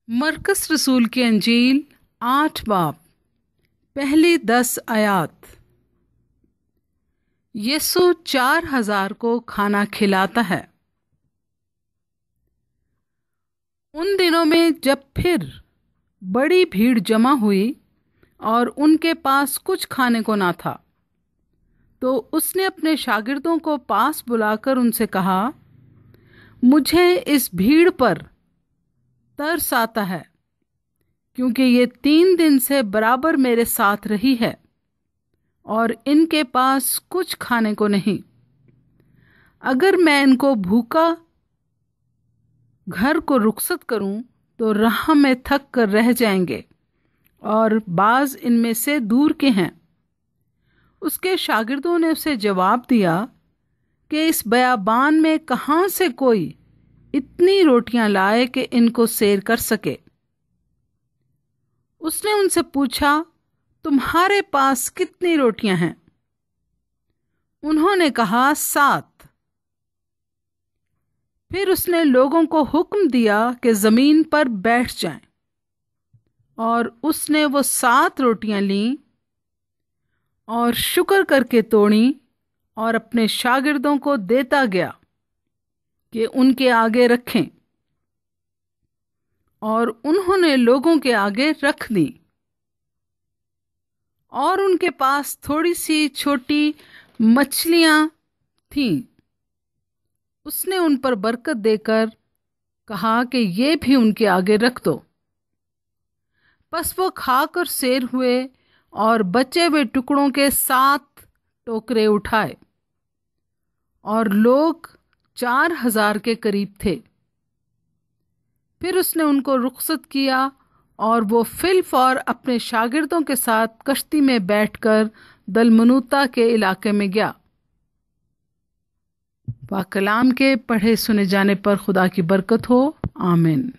मरकस रसूल की अंजील 8 बाब पहली 10 आयात। यीशु 4000 को खाना खिलाता है। उन दिनों में जब फिर बड़ी भीड़ जमा हुई और उनके पास कुछ खाने को ना था, तो उसने अपने शागिर्दों को पास बुलाकर उनसे कहा, मुझे इस भीड़ पर तरस आता है, क्योंकि ये 3 दिन से बराबर मेरे साथ रही है और इनके पास कुछ खाने को नहीं। अगर मैं इनको भूखा घर को रुखसत करूं तो राह में थक कर रह जाएंगे और बाज इनमें से दूर के हैं। उसके शागिर्दों ने उसे जवाब दिया कि इस बयाबान में कहाँ से कोई इतनी रोटियां लाए कि इनको सैर कर सके। उसने उनसे पूछा, तुम्हारे पास कितनी रोटियां हैं? उन्होंने कहा, 7। फिर उसने लोगों को हुक्म दिया कि जमीन पर बैठ जाएं, और उसने वो 7 रोटियां लीं और शुक्र करके तोड़ी और अपने शागिर्दों को देता गया कि उनके आगे रखें, और उन्होंने लोगों के आगे रख दी। और उनके पास थोड़ी सी छोटी मछलियां थीं। उसने उन पर बरकत देकर कहा कि ये भी उनके आगे रख दो। बस वो खाकर सैर हुए और बचे हुए टुकड़ों के 7 टोकरे उठाए, और लोग 4000 के करीब थे। फिर उसने उनको रुखसत किया और वो फिलफौर अपने शागिर्दों के साथ कश्ती में बैठकर दलमनूता के इलाके में गया। पाक कलाम के पढ़े सुने जाने पर खुदा की बरकत हो। आमीन।